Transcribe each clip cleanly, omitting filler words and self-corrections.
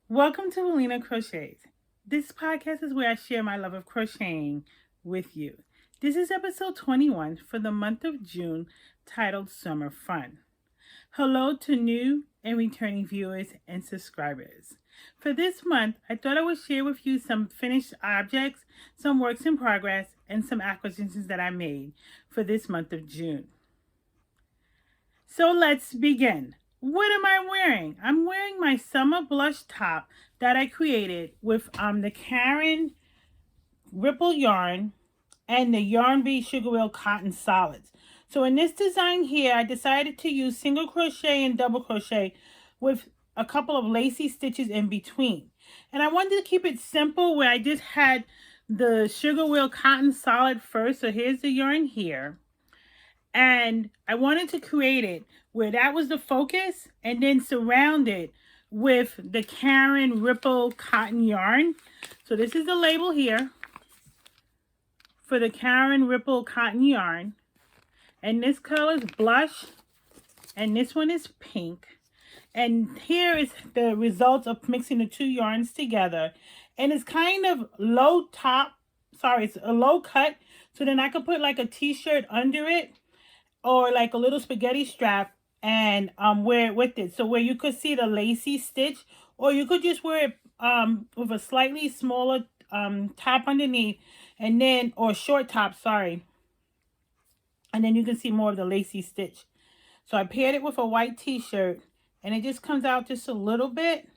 Welcome to Alina Crochets. This podcast is where I share my love of crocheting with you. This is episode 21 for the month of June, titled Summer Fun. Hello to new and returning viewers and subscribers. For this month, I thought I would share with you some finished objects, some works in progress, and some acquisitions that I made for this month of June. So let's begin. What am I wearing? I'm wearing my summer blush top that I created with the Caron Ripple yarn and the Yarn Bee Sugar Wheel Cotton Solids. So in this design here, I decided to use single crochet and double crochet with a couple of lacy stitches in between. And I wanted to keep it simple where I just had the Sugar Wheel Cotton Solid first. So here's the yarn here. And I wanted to create it where that was the focus and then surround it with the Caron Ripple Cotton yarn. So this is the label here for the Caron Ripple Cotton yarn. And this color is blush and this one is pink. And here is the results of mixing the two yarns together. And it's kind of low top, it's a low cut. So then I could put like a t-shirt under it or like a little spaghetti strap and wear it with it. So where you could see the lacy stitch, or you could just wear it with a slightly smaller top underneath and then, or short top, and then you can see more of the lacy stitch. So I paired it with a white t-shirt and it just comes out just a little bit.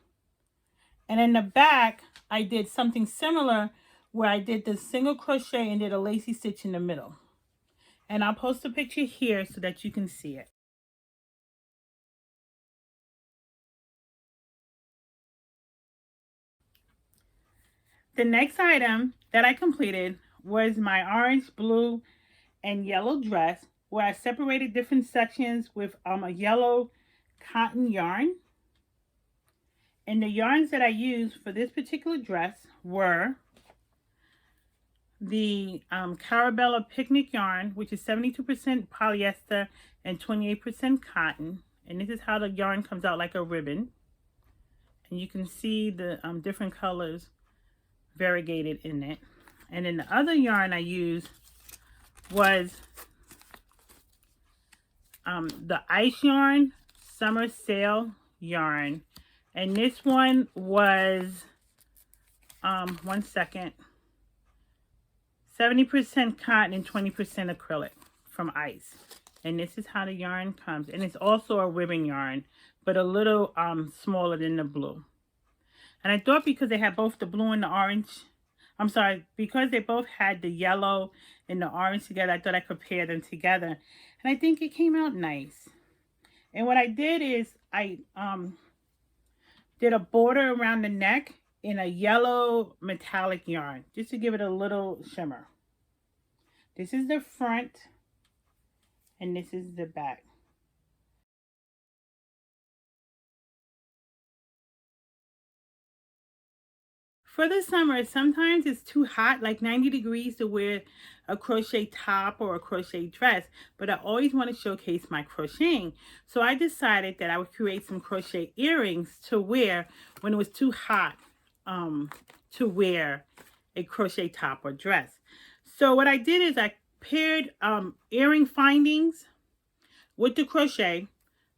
And in the back, I did something similar where I did the single crochet and did a lacy stitch in the middle. And I'll post a picture here so that you can see it. The next item that I completed was my orange, blue, and yellow dress where I separated different sections with a yellow cotton yarn. And the yarns that I used for this particular dress were the Carabella Picnic yarn, which is 72% polyester and 28% cotton. And this is how the yarn comes out, like a ribbon. And you can see the different colors variegated in it. And then the other yarn I used was the Ice Yarn Summer Sale yarn. And this one was, 70% cotton and 20% acrylic from Ice. And this is how the yarn comes. And it's also a ribbon yarn, but a little smaller than the blue. And I thought because they had both the blue and the orange, because they both had the yellow and the orange together, I thought I could pair them together. And I think it came out nice. And what I did is I did a border around the neck in a yellow metallic yarn, just to give it a little shimmer. This is the front, and this is the back. For the summer, sometimes it's too hot, like 90 degrees, to wear a crochet top or a crochet dress, but I always want to showcase my crocheting. So I decided that I would create some crochet earrings to wear when it was too hot to wear a crochet top or dress. So what I did is I paired earring findings with the crochet.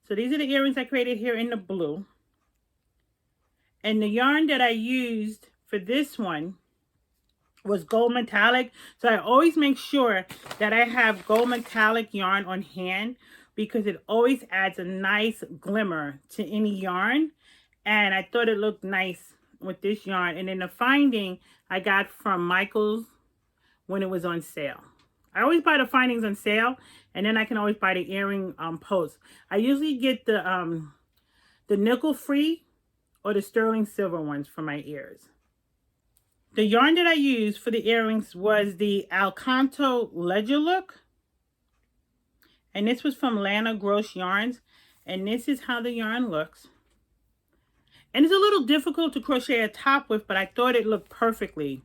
So these are the earrings I created here in the blue. And the yarn that I used for this one was gold metallic. So I always make sure that I have gold metallic yarn on hand because it always adds a nice glimmer to any yarn. And I thought it looked nice with this yarn. And then the finding I got from Michael's when it was on sale. I always buy the findings on sale, and then I can always buy the earring posts. I usually get the nickel free or the sterling silver ones for my ears. The yarn that I used for the earrings was the Alcanto Ledger Look. And this was from Lana Gross Yarns. And this is how the yarn looks. And it's a little difficult to crochet a top with, but I thought it looked perfectly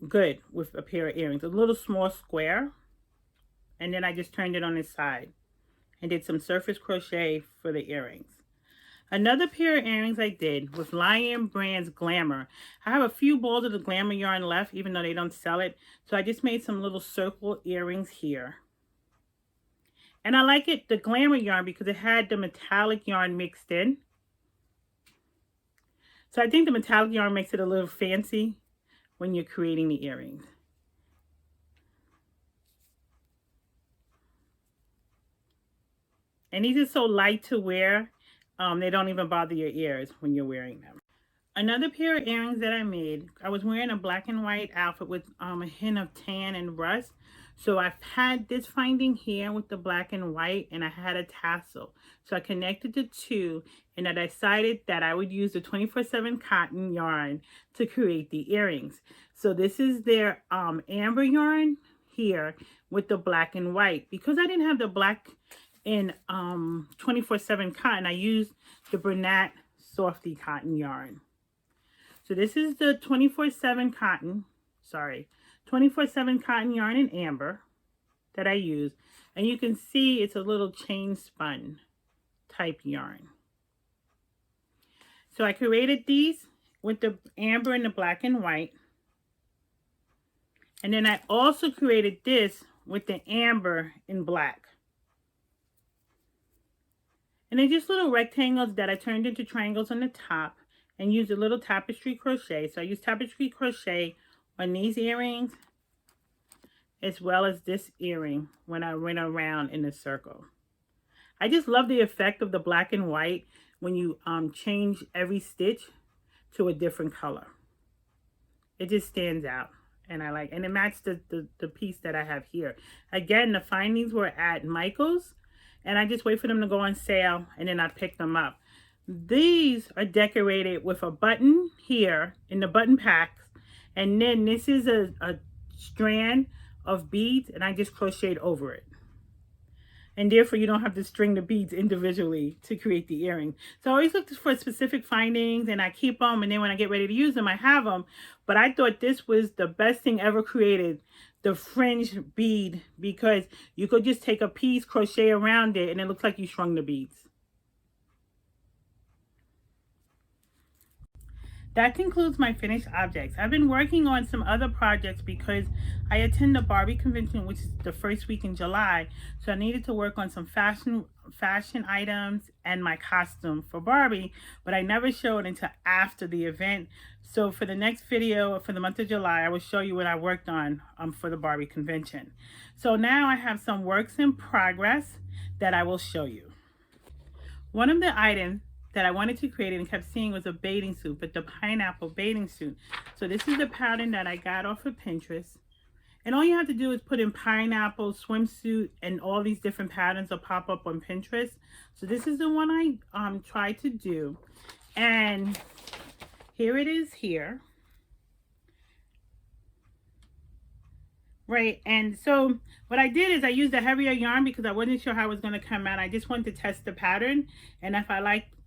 good with a pair of earrings. A little small square. And then I just turned it on its side and did some surface crochet for the earrings. Another pair of earrings I did was Lion Brand's Glamour. I have a few balls of the Glamour yarn left, even though they don't sell it. So I just made some little circle earrings here. And I like it, the Glamour yarn, because it had the metallic yarn mixed in. So I think the metallic yarn makes it a little fancy when you're creating the earrings. And these are so light to wear. They don't even bother your ears when you're wearing them. Another pair of earrings that I made, I was wearing a black and white outfit with a hint of tan and rust. So I've had this finding here with the black and white, and I had a tassel. So I connected the two, and I decided that I would use the 24/7 cotton yarn to create the earrings. So this is their amber yarn here with the black and white. Because I didn't have the black in 24/7 cotton, I used the Bernat Softee Cotton yarn. So this is the 24/7 cotton, 24/7 cotton yarn in amber that I use. And you can see it's a little chain spun type yarn. So I created these with the amber and the black and white. And then I also created this with the amber in black. And they're just little rectangles that I turned into triangles on the top and used a little tapestry crochet. So I used tapestry crochet on these earrings as well as this earring when I went around in a circle. I just love the effect of the black and white when you change every stitch to a different color. It just stands out. And I like, and it matched the piece that I have here. Again, the findings were at Michael's. And I just wait for them to go on sale, and then I pick them up. These are decorated with a button here in the button packs. And then this is a strand of beads, and I just crocheted over it. And therefore, you don't have to string the beads individually to create the earring. So I always look for specific findings, and I keep them. And then when I get ready to use them, I have them. But I thought this was the best thing ever created, the fringe bead, because you could just take a piece, crochet around it, and it looks like you strung the beads. That concludes my finished objects. I've been working on some other projects because I attend the Barbie convention, which is the first week in July. So I needed to work on some fashion items and my costume for Barbie, but I never showed until after the event. So for the next video for the month of July, I will show you what I worked on for the Barbie convention. So now I have some works in progress that I will show you. One of the items that I wanted to create and kept seeing was a bathing suit, but the pineapple bathing suit. So this is the pattern that I got off of Pinterest. And all you have to do is put in pineapple, swimsuit, and all these different patterns will pop up on Pinterest. So this is the one I tried to do. And here it is here. Right, and so what I did is I used a heavier yarn because I wasn't sure how it was going to come out. I just wanted to test the pattern, and if I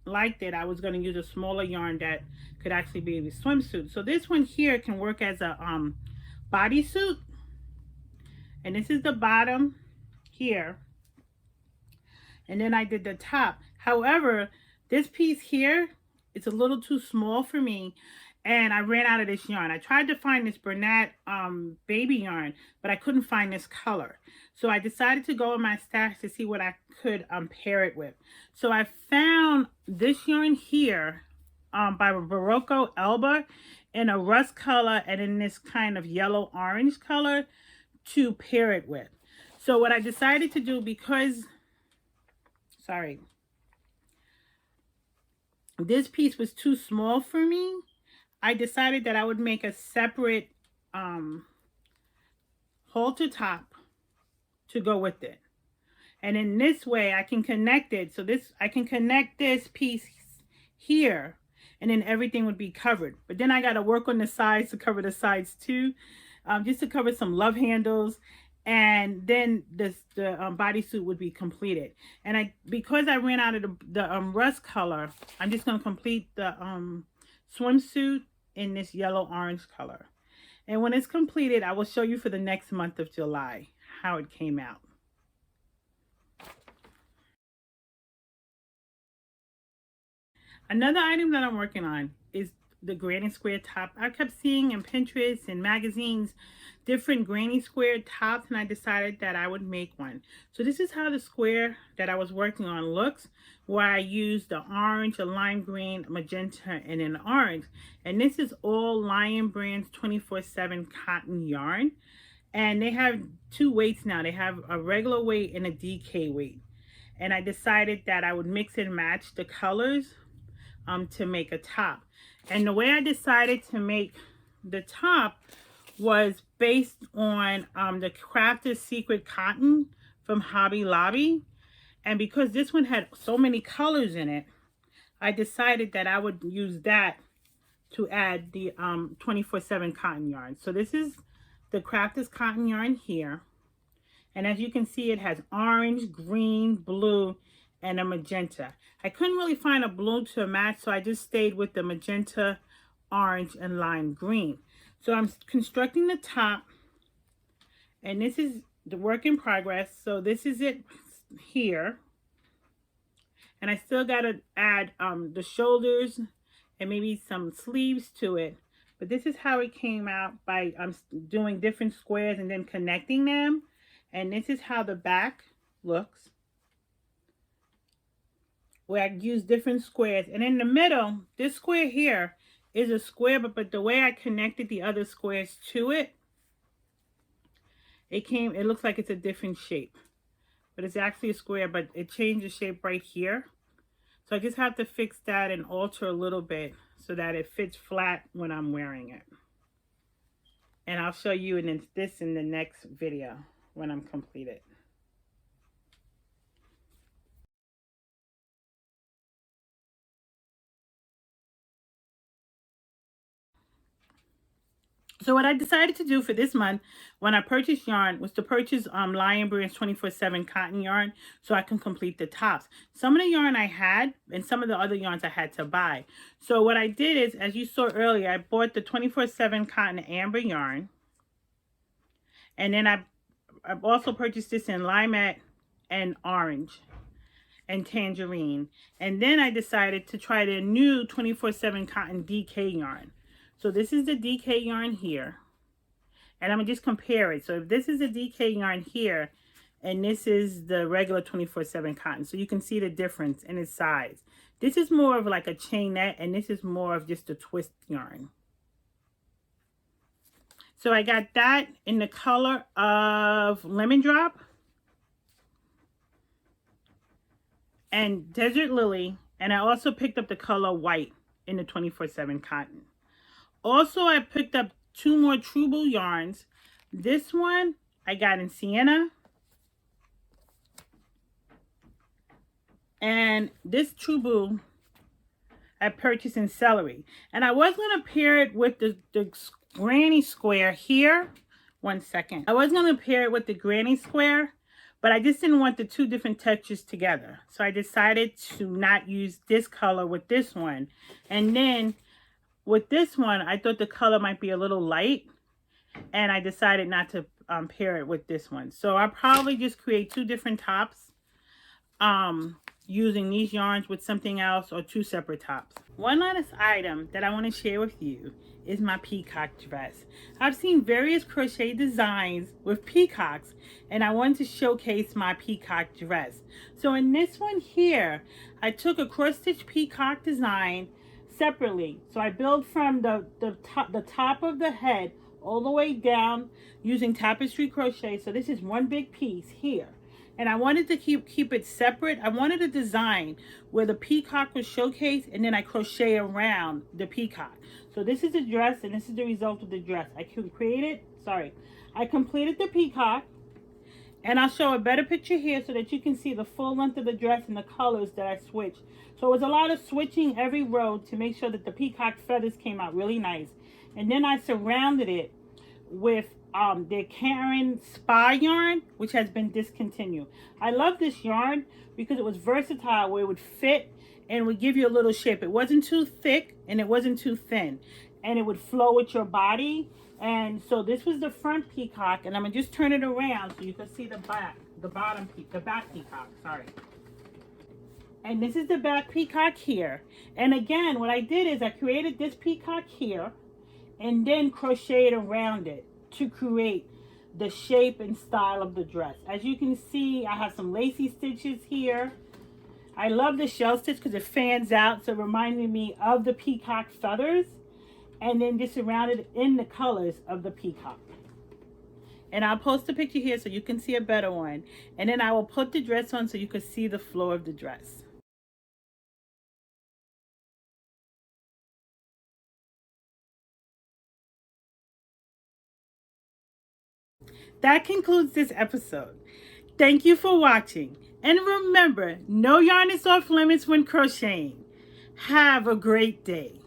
liked it, I was going to use a smaller yarn that could actually be the swimsuit. So this one here can work as a bodysuit, and this is the bottom here, and then I did the top. However, this piece here, it's a little too small for me, and I ran out of this yarn. I tried to find this Bernat baby yarn, but I couldn't find this color. So I decided to go in my stash to see what I could pair it with. So I found this yarn here by Barocco Elba in a rust color and in this kind of yellow orange color to pair it with. So what I decided to do, because, this piece was too small for me, I decided that I would make a separate halter top to go with it. And in this way I can connect it. So I can connect this piece here, and then everything would be covered. But then I got to work on the sides to cover the sides too, just to cover some love handles and then the bodysuit would be completed. And because I ran out of the rust color, I'm just going to complete the swimsuit in this yellow orange color. And when it's completed, I will show you for the next month of July how it came out. Another item that I'm working on is the granny square top. I kept seeing in Pinterest and magazines different granny square tops, and I decided that I would make one. So this is how the square that I was working on looks, where I used the orange, a lime green, magenta, and an orange. And this is all Lion Brand's 24/7 cotton yarn. And they have two weights now. They have a regular weight and a DK weight. And I decided that I would mix and match the colors to make a top. And the way I decided to make the top was based on the Crafted Secret Cotton from Hobby Lobby. And because this one had so many colors in it, I decided that I would use that to add the 24/7 cotton yarn. So this is the Crafted cotton yarn here. And as you can see, it has orange, green, blue, and a magenta. I couldn't really find a blue to match, so I just stayed with the magenta, orange, and lime green. So I'm constructing the top, and this is the work in progress. So this is it here. And I still got to add the shoulders and maybe some sleeves to it. But this is how it came out by doing different squares and then connecting them. And this is how the back looks, where I use different squares. And in the middle, this square here is a square, but the way I connected the other squares to it, it looks like it's a different shape. But it's actually a square, but it changed the shape right here. So I just have to fix that and alter a little bit so that it fits flat when I'm wearing it. And I'll show you this in the next video when I'm completed. So what I decided to do for this month when I purchased yarn was to purchase Lion Brand's 24/7 cotton yarn so I can complete the tops. Some of the yarn I had and some of the other yarns I had to buy. So what I did is, as you saw earlier, I bought the 24/7 cotton amber yarn. And then I've also purchased this in lilac and orange and tangerine. And then I decided to try the new 24/7 cotton DK yarn. So this is the DK yarn here. And I'm going to just compare it. So if this is the DK yarn here, and this is the regular 24/7 cotton. So you can see the difference in its size. This is more of like a chainette, and this is more of just a twist yarn. So I got that in the color of Lemon Drop and Desert Lily. And I also picked up the color White in the 24/7 cotton. Also, I picked up two more True Blue yarns. This one I got in Sienna. And this True Blue I purchased in Celery. And I was going to pair it with the granny square here. One second. I was going to pair it with the granny square, but I just didn't want the two different textures together. So I decided to not use this color with this one. And then with this one, I thought the color might be a little light, and I decided not to pair it with this one. So I'll probably just create two different tops using these yarns with something else, or two separate tops. One last item that I want to share with you is my peacock dress. I've seen various crochet designs with peacocks, and I wanted to showcase my peacock dress. So in this one here, I took a cross-stitch peacock design separately. So I built from the top of the head all the way down using tapestry crochet. So this is one big piece here. And I wanted to keep it separate. I wanted a design where the peacock was showcased, and then I crochet around the peacock. So this is the dress, and this is the result of the dress. I completed the peacock, and I'll show a better picture here so that you can see the full length of the dress and the colors that I switched. So it was a lot of switching every row to make sure that the peacock feathers came out really nice. And then I surrounded it with their Caron Spy yarn, which has been discontinued. I love this yarn because it was versatile, where it would fit and would give you a little shape. It wasn't too thick and it wasn't too thin, and it would flow with your body. And so this was the front peacock, and I'm gonna just turn it around so you can see the back, the back peacock. Sorry. And this is the back peacock here. And again, what I did is I created this peacock here and then crocheted around it to create the shape and style of the dress. As you can see, I have some lacy stitches here. I love the shell stitch because it fans out, so it reminded me of the peacock feathers, and then just surrounded in the colors of the peacock. And I'll post a picture here so you can see a better one. And then I will put the dress on so you can see the flow of the dress. That concludes this episode. Thank you for watching. And remember, no yarn is off limits when crocheting. Have a great day.